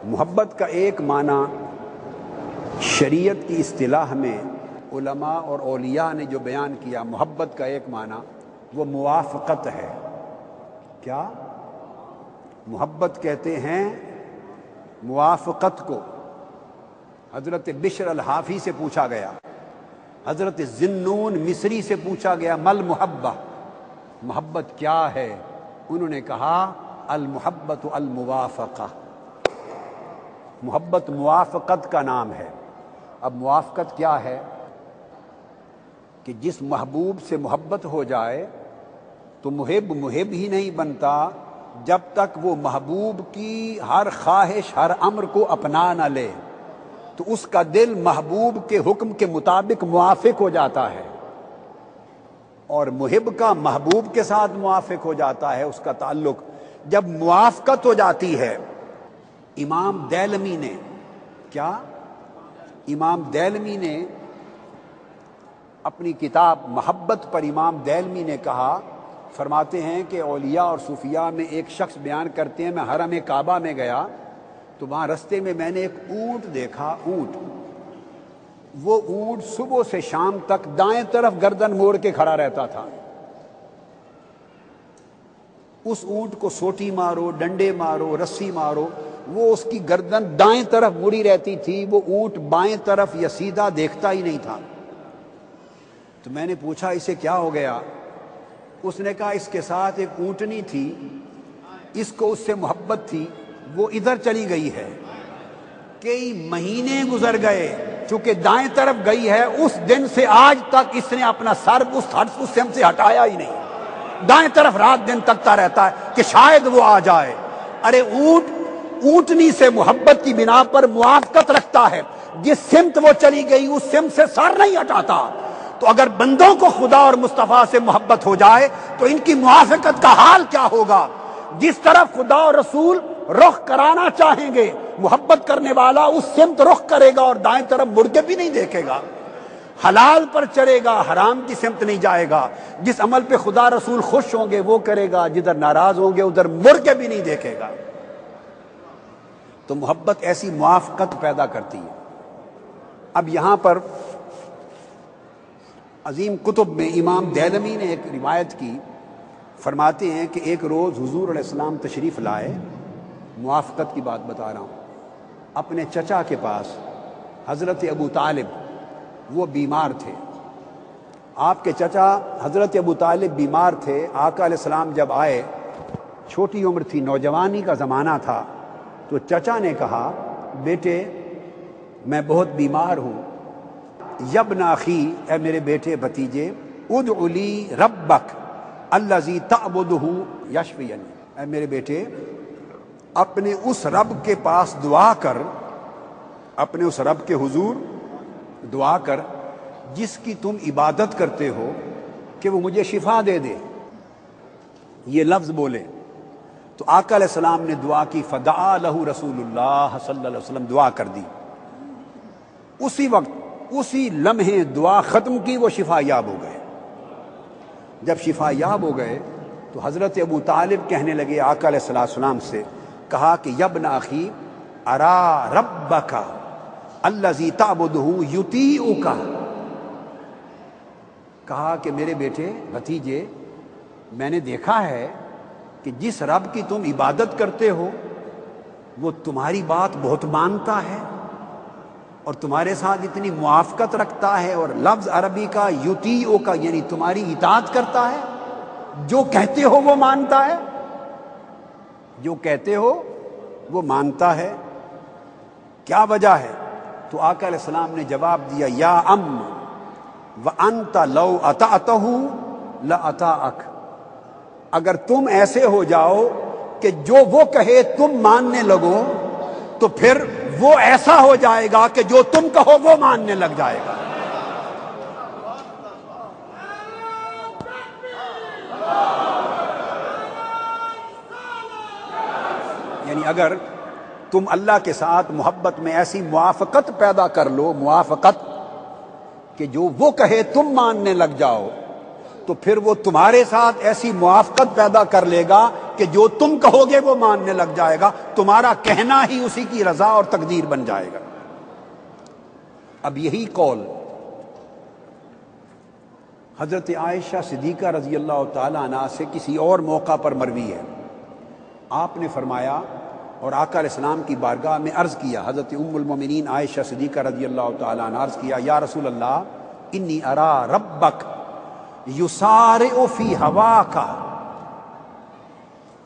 محبت کا ایک معنی شریعت کی اصطلاح میں علماء اور اولیاء نے جو بیان کیا، محبت کا ایک معنی وہ موافقت ہے۔ کیا محبت کہتے ہیں؟ موافقت کو۔ حضرت بشر الحافی سے پوچھا گیا، حضرت ذنون مصری سے پوچھا گیا مل محبہ، محبت کیا ہے؟ انہوں نے کہا المحبت الموافقہ، محبت موافقت کا نام ہے۔ اب موافقت کیا ہے؟ کہ جس محبوب سے محبت ہو جائے تو محب ہی نہیں بنتا جب تک وہ محبوب کی ہر خواہش ہر امر کو اپنا نہ لے، تو اس کا دل محبوب کے حکم کے مطابق موافق ہو جاتا ہے، اور محب کا محبوب کے ساتھ موافق ہو جاتا ہے اس کا تعلق۔ جب موافقت ہو جاتی ہے، امام دیلمی نے کیا؟ امام دیلمی نے اپنی کتاب محبت پر امام دیلمی نے کہا، فرماتے ہیں کہ اولیاء اور صوفیاء میں ایک شخص بیان کرتے ہیں، میں حرم کعبہ میں گیا تو وہاں رستے میں میں نے ایک اونٹ دیکھا، اونٹ، وہ اونٹ صبح سے شام تک دائیں طرف گردن موڑ کے کھڑا رہتا تھا۔ اس اونٹ کو سوٹی مارو، ڈنڈے مارو، رسی مارو، وہ اس کی گردن دائیں طرف مڑی رہتی تھی، وہ اونٹ بائیں طرف یا سیدھا دیکھتا ہی نہیں تھا۔ تو میں نے پوچھا اسے کیا ہو گیا؟ اس نے کہا اس کے ساتھ ایک اونٹنی تھی، اس کو اس سے محبت تھی، وہ ادھر چلی گئی ہے۔ کئی مہینے گزر گئے، چونکہ دائیں طرف گئی ہے، اس دن سے آج تک اس نے اپنا سر اس سمت سے ہٹایا ہی نہیں، دائیں طرف رات دن تکتا رہتا ہے کہ شاید وہ آ جائے۔ ارے اونٹنی سے محبت کی بنا پر موافقت رکھتا ہے، جس سمت وہ چلی گئی اس سمت سے سر نہیں ہٹاتا۔ تو اگر بندوں کو خدا اور مصطفیٰ سے محبت ہو جائے تو ان کی موافقت کا حال کیا ہوگا؟ جس طرف خدا اور رسول رخ کرانا چاہیں گے، محبت کرنے والا اس سمت رخ کرے گا اور دائیں طرف مڑ کے بھی نہیں دیکھے گا، حلال پر چلے گا، حرام کی سمت نہیں جائے گا۔ جس عمل پہ خدا رسول خوش ہوں گے وہ کرے گا، جدھر ناراض ہوں گے ادھر مڑ کے بھی نہیں دیکھے گا۔ تو محبت ایسی موافقت پیدا کرتی ہے۔ اب یہاں پر عظیم کتب میں امام دیلمی نے ایک روایت کی، فرماتے ہیں کہ ایک روز حضور علیہ السلام تشریف لائے، موافقت کی بات بتا رہا ہوں، اپنے چچا کے پاس، حضرت ابو طالب، وہ بیمار تھے۔ آپ کے چچا حضرت ابو طالب بیمار تھے۔ آقا علیہ السلام جب آئے، چھوٹی عمر تھی، نوجوانی کا زمانہ تھا، تو چچا نے کہا بیٹے میں بہت بیمار ہوں، یبن اخی، اے میرے بیٹے بھتیجے، ادع لی ربک الذی تعبدہ یشفینی، اے میرے بیٹے اپنے اس رب کے پاس دعا کر، اپنے اس رب کے حضور دعا کر جس کی تم عبادت کرتے ہو کہ وہ مجھے شفا دے دے۔ یہ لفظ بولے تو آقا علیہ السلام نے دعا کی، فدعا لہ رسول اللہ صلی اللہ علیہ وسلم، دعا کر دی۔ اسی وقت اسی لمحے دعا ختم کی، وہ شفا یاب ہو گئے۔ جب شفا یاب ہو گئے تو حضرت ابو طالب کہنے لگے آقا علیہ السلام سے، کہا کہ یبن اخی ارا ربک الذی تعبدہ یطیعک، کہا کہ میرے بیٹے بھتیجے میں نے دیکھا ہے کہ جس رب کی تم عبادت کرتے ہو وہ تمہاری بات بہت مانتا ہے اور تمہارے ساتھ اتنی موافقت رکھتا ہے، اور لفظ عربی کا یطیعو کا یعنی تمہاری اطاعت کرتا ہے، جو کہتے ہو وہ مانتا ہے، جو کہتے ہو وہ مانتا ہے۔ کیا وجہ ہے؟ تو آقا علیہ السلام نے جواب دیا، یا ام وانت لو اطعتہ لاطاعک، اگر تم ایسے ہو جاؤ کہ جو وہ کہے تم ماننے لگو تو پھر وہ ایسا ہو جائے گا کہ جو تم کہو وہ ماننے لگ جائے گا۔ یعنی اگر تم اللہ کے ساتھ محبت میں ایسی موافقت پیدا کر لو، موافقت کہ جو وہ کہے تم ماننے لگ جاؤ، تو پھر وہ تمہارے ساتھ ایسی موافقت پیدا کر لے گا کہ جو تم کہو گے وہ ماننے لگ جائے گا، تمہارا کہنا ہی اسی کی رضا اور تقدیر بن جائے گا۔ اب یہی قول حضرت عائشہ صدیقہ رضی اللہ تعالی عنہا سے کسی اور موقع پر مروی ہے۔ آپ نے فرمایا اور آقا علیہ السلام کی بارگاہ میں عرض کیا، حضرت ام المومنین عائشہ صدیقہ رضی اللہ تعالی عنہا عرض کیا، یا رسول اللہ انی ارا ربک یسارع فی ہواک،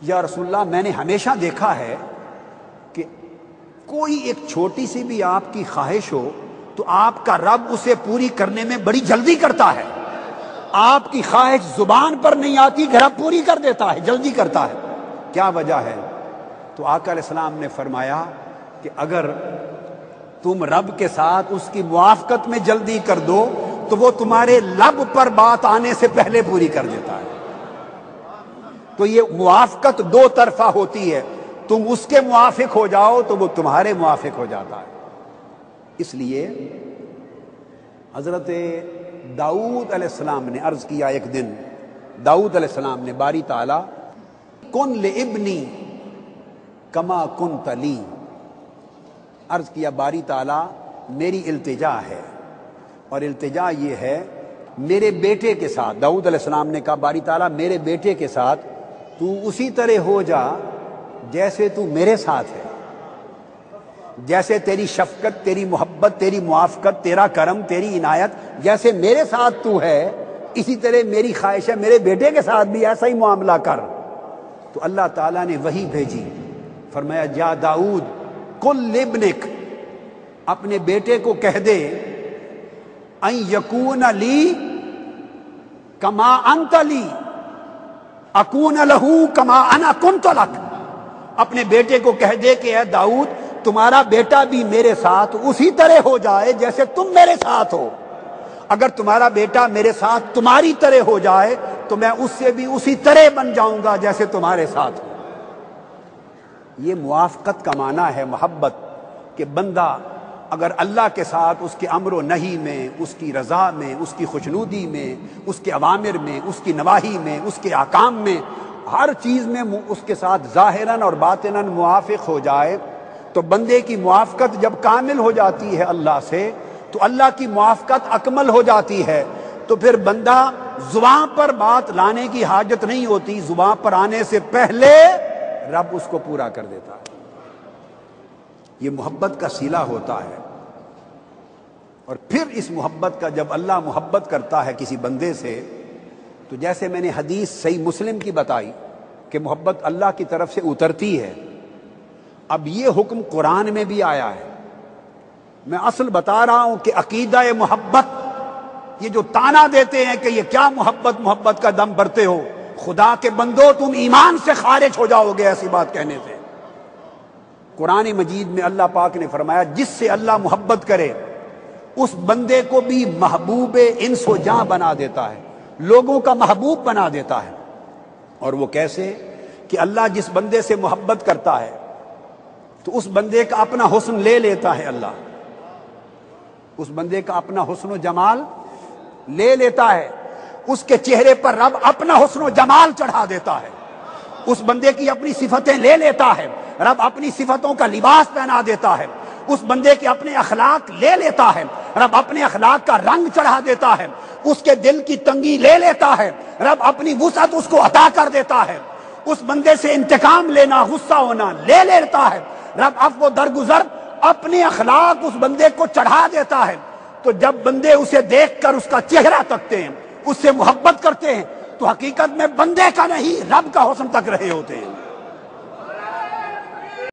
یا رسول اللہ میں نے ہمیشہ دیکھا ہے کہ کوئی ایک چھوٹی سی بھی آپ کی خواہش ہو تو آپ کا رب اسے پوری کرنے میں بڑی جلدی کرتا ہے۔ آپ کی خواہش زبان پر نہیں آتی کہ رب پوری کر دیتا ہے، جلدی کرتا ہے۔ کیا وجہ ہے؟ تو آقا علیہ السلام نے فرمایا کہ اگر تم رب کے ساتھ اس کی موافقت میں جلدی کر دو تو وہ تمہارے لب پر بات آنے سے پہلے پوری کر دیتا ہے۔ تو یہ موافقت دو طرفہ ہوتی ہے، تم اس کے موافق ہو جاؤ تو وہ تمہارے موافق ہو جاتا ہے۔ اس لیے حضرت داؤد علیہ السلام نے عرض کیا، ایک دن داؤد علیہ السلام نے باری تعالی کن لابنی کما کنت لی، عرض کیا باری تعالی میری التجا ہے، اور التجا یہ ہے میرے بیٹے کے ساتھ، داؤد علیہ السلام نے کہا باری تعالی میرے بیٹے کے ساتھ تو اسی طرح ہو جا جیسے تو میرے ساتھ ہے، جیسے تیری شفقت، تیری محبت، تیری موافقت، تیرا کرم، تیری عنایت جیسے میرے ساتھ تو ہے، اسی طرح میری خواہش ہے میرے بیٹے کے ساتھ بھی ایسا ہی معاملہ کر۔ تو اللہ تعالیٰ نے وحی بھیجی، فرمایا یا داؤد قل لابنک، اپنے بیٹے کو کہہ دے ان یکون لی کما انت لی اکون لہ کما انا کنت لک، اپنے بیٹے کو کہہ دے کہ اے داؤد تمہارا بیٹا بھی میرے ساتھ اسی طرح ہو جائے جیسے تم میرے ساتھ ہو، اگر تمہارا بیٹا میرے ساتھ تمہاری طرح ہو جائے تو میں اس سے بھی اسی طرح بن جاؤں گا جیسے تمہارے ساتھ ہو۔ یہ موافقت کا معنی ہے محبت، کہ بندہ اگر اللہ کے ساتھ اس کے امر و نہی میں، اس کی رضا میں، اس کی خوشنودی میں، اس کے اوامر میں، اس کی نواہی میں، اس کے احکام میں، ہر چیز میں اس کے ساتھ ظاہراً اور باطناً موافق ہو جائے تو بندے کی موافقت جب کامل ہو جاتی ہے اللہ سے تو اللہ کی موافقت اکمل ہو جاتی ہے، تو پھر بندہ زبان پر بات لانے کی حاجت نہیں ہوتی، زبان پر آنے سے پہلے رب اس کو پورا کر دیتا ہے۔ یہ محبت کا صلہ ہوتا ہے، اور پھر اس محبت کا جب اللہ محبت کرتا ہے کسی بندے سے تو جیسے میں نے حدیث صحیح مسلم کی بتائی کہ محبت اللہ کی طرف سے اترتی ہے، اب یہ حکم قرآن میں بھی آیا ہے۔ میں اصل بتا رہا ہوں کہ عقیدہ محبت، یہ جو تانا دیتے ہیں کہ یہ کیا محبت کا دم بھرتے ہو، خدا کے بندو تم ایمان سے خارج ہو جاؤ گے ایسی بات کہنے سے۔ قرآن مجید میں اللہ پاک نے فرمایا جس سے اللہ محبت کرے اس بندے کو بھی محبوب انس و جاں بنا دیتا ہے، لوگوں کا محبوب بنا دیتا ہے۔ اور وہ کیسے؟ کہ اللہ جس بندے سے محبت کرتا ہے تو اس بندے کا اپنا حسن لے لیتا ہے، اللہ اس بندے کا اپنا حسن و جمال لے لیتا ہے، اس کے چہرے پر رب اپنا حسن و جمال چڑھا دیتا ہے، اس بندے کی اپنی صفتیں لے لیتا ہے، رب اپنی صفتوں کا لباس پہنا دیتا ہے، اس بندے کے اپنے اخلاق لے لیتا ہے، رب اپنے اخلاق کا رنگ چڑھا دیتا ہے، اس کے دل کی تنگی لے لیتا ہے، رب اپنی وسعت اس کو عطا کر دیتا ہے، اس بندے سے انتقام لینا، غصہ ہونا لے لیتا ہے، رب عفو و درگزر اپنے اخلاق اس بندے کو چڑھا دیتا ہے۔ تو جب بندے اسے دیکھ کر اس کا چہرہ تکتے ہیں، اس سے محبت کرتے ہیں تو حقیقت میں بندے کا نہیں رب کا حسن تک رہے ہوتے ہیں۔